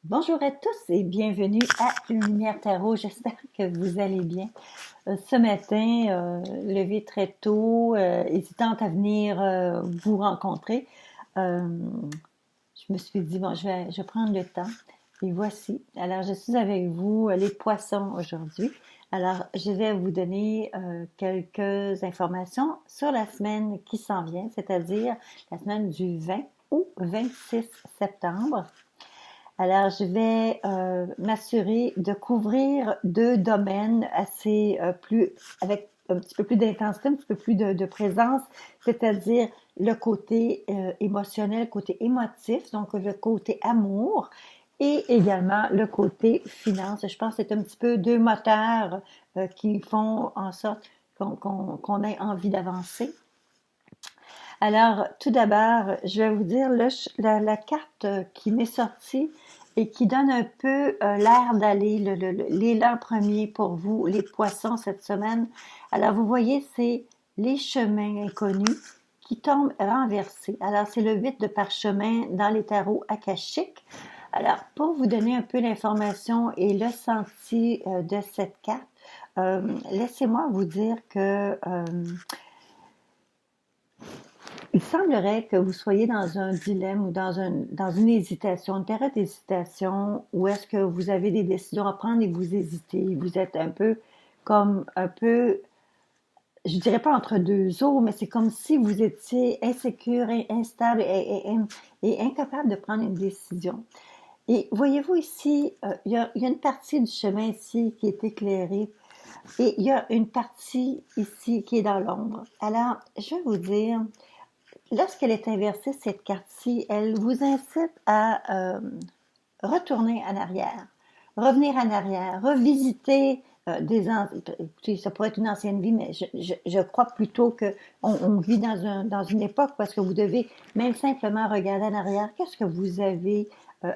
Bonjour à tous et bienvenue à Lumière Tarot. J'espère que vous allez bien. Ce matin, levé très tôt, hésitante à venir vous rencontrer, euh, je me suis dit, bon, je vais prendre le temps. Et voici. Alors, je suis avec vous, les poissons aujourd'hui. Alors, je vais vous donner quelques informations sur la semaine qui s'en vient, c'est-à-dire la semaine du 20 au 26 septembre. Alors, je vais m'assurer de couvrir deux domaines assez avec un petit peu plus d'intensité, un petit peu plus de présence, c'est-à-dire le côté émotionnel, le côté émotif, donc le côté amour, et également le côté finance. Je pense que c'est un petit peu deux moteurs qui font en sorte qu'on ait envie d'avancer. Alors, tout d'abord, je vais vous dire la carte qui m'est sortie et qui donne un peu l'air d'aller, l'élan premier pour vous, les poissons, cette semaine. Alors, vous voyez, c'est les chemins inconnus qui tombent renversés. Alors, c'est le 8 de parchemin dans les tarots akashiques. Alors, pour vous donner un peu l'information et le senti de cette carte, laissez-moi vous dire que il semblerait que vous soyez dans un dilemme ou dans une hésitation, une période d'hésitation où est-ce que vous avez des décisions à prendre et vous hésitez. Vous êtes un peu je dirais pas entre deux eaux, mais c'est comme si vous étiez insécure, instable et incapable de prendre une décision. Et voyez-vous ici, il y a une partie du chemin ici qui est éclairée et il y a une partie ici qui est dans l'ombre. Alors, je vais vous dire, lorsqu'elle est inversée, cette carte-ci, elle vous incite à retourner en arrière, revenir en arrière, revisiter écoutez, ça pourrait être une ancienne vie, mais je crois plutôt que on vit dans une époque parce que vous devez même simplement regarder en arrière. Qu'est-ce que vous avez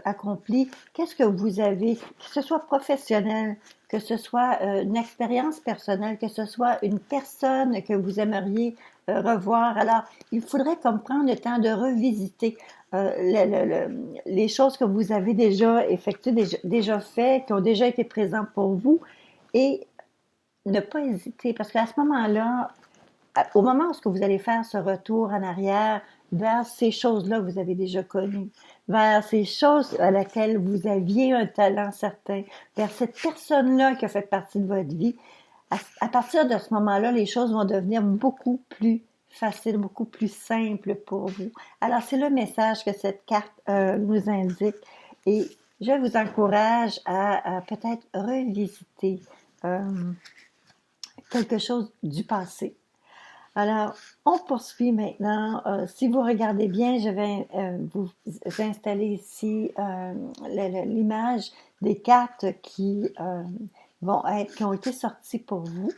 accompli? Qu'est-ce que vous avez, que ce soit professionnel, que ce soit une expérience personnelle, que ce soit une personne que vous aimeriez revoir. Alors, il faudrait comme prendre le temps de revisiter les choses que vous avez déjà effectuées, déjà faites, qui ont déjà été présentes pour vous, et ne pas hésiter, parce qu'à ce moment-là, au moment où vous allez faire ce retour en arrière vers ces choses-là que vous avez déjà connues, vers ces choses à laquelle vous aviez un talent certain, vers cette personne-là qui a fait partie de votre vie, à partir de ce moment-là, les choses vont devenir beaucoup plus faciles, beaucoup plus simples pour vous. Alors, c'est le message que cette carte nous indique et je vous encourage à peut-être revisiter euh, quelque chose du passé. Alors, on poursuit maintenant. Si vous regardez bien, je vais vous installer ici l'image des cartes qui qui ont été sorties pour vous.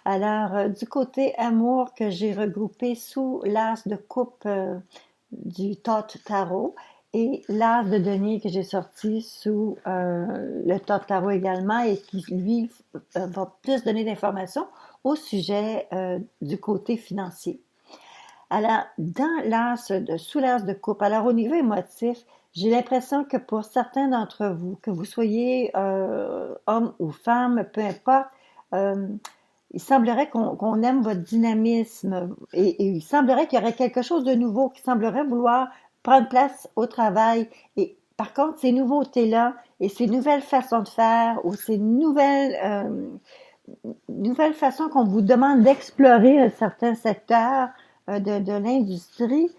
Alors, du côté amour que j'ai regroupé sous l'as de coupe du Thoth Tarot et l'as de denier que j'ai sorti sous le Thoth Tarot également et qui, lui, va plus donner d'informations au sujet du côté financier. Alors, sous l'as de coupe, alors au niveau émotif, j'ai l'impression que pour certains d'entre vous, que vous soyez homme ou femme, peu importe, il semblerait qu'on aime votre dynamisme et il semblerait qu'il y aurait quelque chose de nouveau qui semblerait vouloir prendre place au travail. Et par contre, ces nouveautés-là et ces nouvelles façons de faire ou ces nouvelles façons qu'on vous demande d'explorer un certain secteur de l'industrie,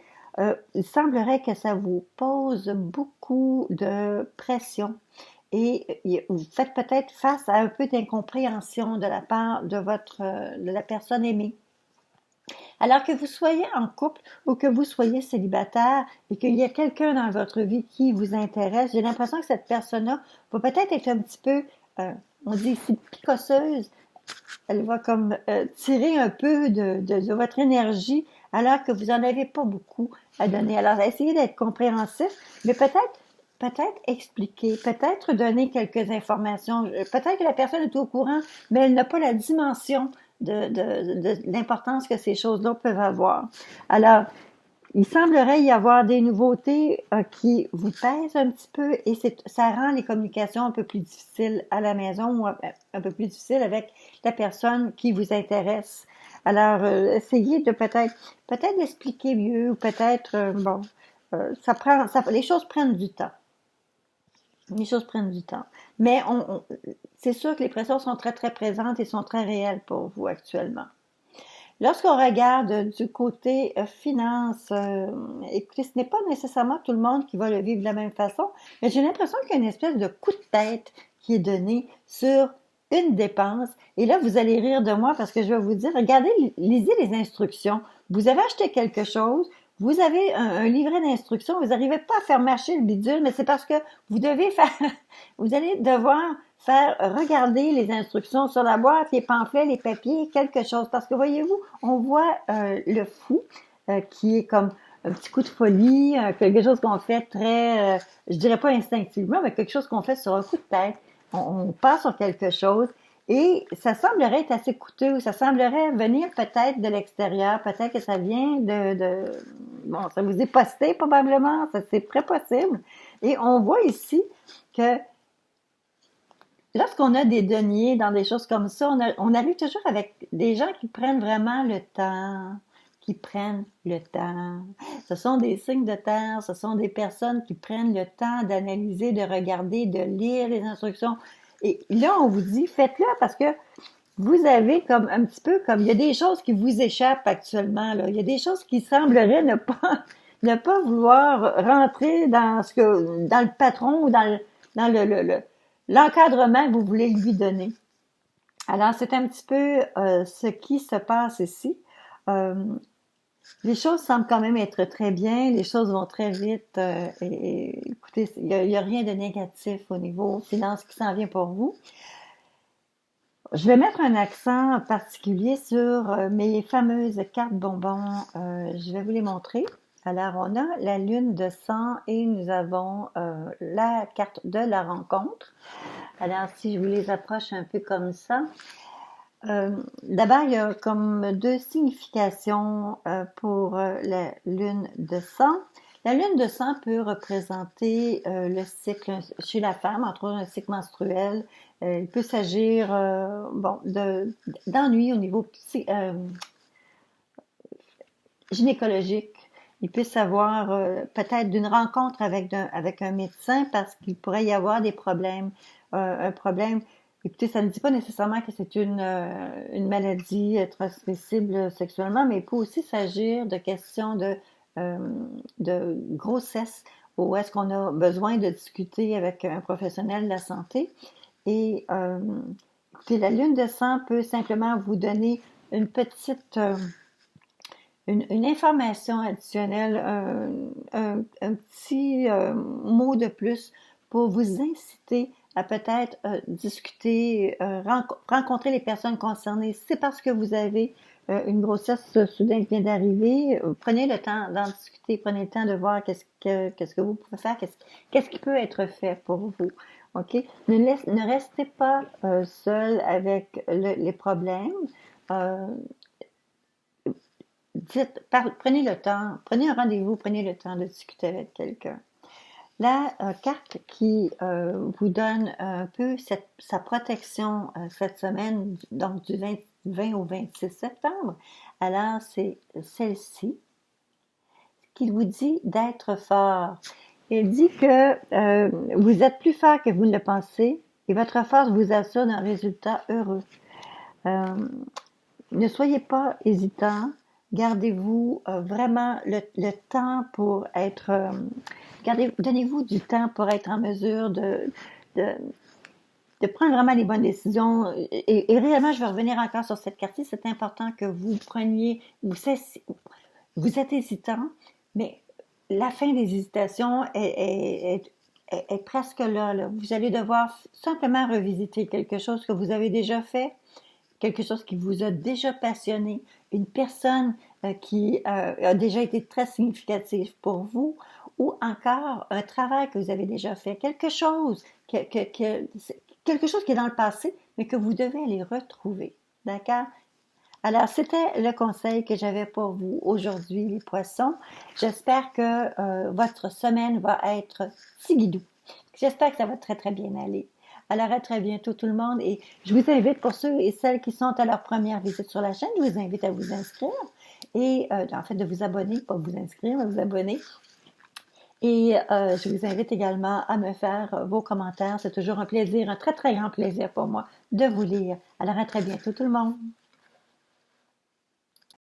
il semblerait que ça vous pose beaucoup de pression et vous faites peut-être face à un peu d'incompréhension de la part de la personne aimée. Alors que vous soyez en couple ou que vous soyez célibataire et qu'il y a quelqu'un dans votre vie qui vous intéresse, j'ai l'impression que cette personne-là va peut-être être un petit peu, on dit ici, picosseuse. Elle va comme tirer un peu de votre énergie alors que vous n'en avez pas beaucoup à donner. Alors, essayez d'être compréhensif, mais peut-être expliquer, peut-être donner quelques informations. Peut-être que la personne est au courant, mais elle n'a pas la dimension de l'importance que ces choses-là peuvent avoir. Alors, il semblerait y avoir des nouveautés qui vous pèsent un petit peu et ça rend les communications un peu plus difficiles à la maison ou un peu plus difficiles avec la personne qui vous intéresse. Alors, essayez de peut-être d'expliquer mieux ou peut-être, bon, les choses prennent du temps. Les choses prennent du temps. Mais c'est sûr que les pressions sont très, très présentes et sont très réelles pour vous actuellement. Lorsqu'on regarde du côté finance, écoutez, ce n'est pas nécessairement tout le monde qui va le vivre de la même façon, mais j'ai l'impression qu'il y a une espèce de coup de tête qui est donné sur une dépense. Et là, vous allez rire de moi parce que je vais vous dire, regardez, lisez les instructions. Vous avez acheté quelque chose, vous avez un livret d'instructions, vous n'arrivez pas à faire marcher le bidule, mais c'est parce que vous devez faire, vous allez devoir faire regarder les instructions sur la boîte, les pamphlets, les papiers, quelque chose. Parce que voyez-vous, on voit le fou qui est comme un petit coup de folie, quelque chose qu'on fait très, je dirais pas instinctivement, mais quelque chose qu'on fait sur un coup de tête. On passe sur quelque chose et ça semblerait être assez coûteux, ça semblerait venir peut-être de l'extérieur, peut-être que ça vient bon, ça vous est posté probablement, ça c'est très possible. Et on voit ici que lorsqu'on a des deniers dans des choses comme ça, on arrive toujours avec des gens qui prennent vraiment le temps, qui prennent le temps. Ce sont des signes de terre, ce sont des personnes qui prennent le temps d'analyser, de regarder, de lire les instructions. Et là, on vous dit, faites-le parce que vous avez comme un petit peu comme il y a des choses qui vous échappent actuellement, là. Il y a des choses qui sembleraient ne pas ne pas vouloir rentrer dans le patron ou dans l'encadrement que vous voulez lui donner. Alors, c'est un petit peu ce qui se passe ici. Euh, les choses semblent quand même être très bien, les choses vont très vite. Et écoutez, il y a rien de négatif au niveau finance qui s'en vient pour vous. Je vais mettre un accent particulier sur mes fameuses cartes bonbons. Je vais vous les montrer. Alors, on a la lune de sang et nous avons la carte de la rencontre. Alors, si je vous les approche un peu comme ça, d'abord, il y a comme deux significations pour la lune de sang. La lune de sang peut représenter le cycle chez la femme, entre autres un cycle menstruel. Il peut s'agir bon, d'ennui au niveau gynécologique. Il peut s'avoir peut-être d'une rencontre avec un médecin parce qu'il pourrait y avoir des problèmes. Un problème. Écoutez, ça ne dit pas nécessairement que c'est une maladie transmissible sexuellement, mais il peut aussi s'agir de questions euh, de grossesse où est-ce qu'on a besoin de discuter avec un professionnel de la santé. Et écoutez, la lune de sang peut simplement vous donner une petite une information additionnelle, un petit mot de plus pour vous inciter à peut-être discuter, rencontrer les personnes concernées. C'est parce que vous avez une grossesse soudaine qui vient d'arriver. Prenez le temps d'en discuter, prenez le temps de voir qu'est-ce que vous pouvez faire, qu'est-ce qui peut être fait pour vous. OK? Ne restez pas seul avec les problèmes. Euh, prenez le temps, prenez un rendez-vous, prenez le temps de discuter avec quelqu'un. La carte qui vous donne un peu sa protection cette semaine, donc du 20 au 26 septembre, alors c'est celle-ci, qui vous dit d'être fort. Elle dit que vous êtes plus fort que vous ne le pensez et votre force vous assure d'un résultat heureux. Ne soyez pas hésitant. Gardez-vous vraiment le temps pour être... donnez-vous du temps pour être en mesure de, de prendre vraiment les bonnes décisions. Et réellement, je vais revenir encore sur cette carte-ci. C'est important que vous preniez... Vous êtes hésitant, mais la fin des hésitations est presque là. Vous allez devoir simplement revisiter quelque chose que vous avez déjà fait, quelque chose qui vous a déjà passionné, une personne qui a déjà été très significative pour vous, ou encore un travail que vous avez déjà fait, quelque chose quelque chose qui est dans le passé, mais que vous devez aller retrouver. D'accord? Alors, c'était le conseil que j'avais pour vous aujourd'hui, les poissons. J'espère que votre semaine va être tigidou. J'espère que ça va très, très bien aller. Alors, à très bientôt tout le monde. Et je vous invite, pour ceux et celles qui sont à leur première visite sur la chaîne, je vous invite à vous inscrire et en fait de vous abonner, pas vous inscrire, mais vous abonner. Et je vous invite également à me faire vos commentaires. C'est toujours un plaisir, un très, très grand plaisir pour moi de vous lire. Alors, à très bientôt tout le monde.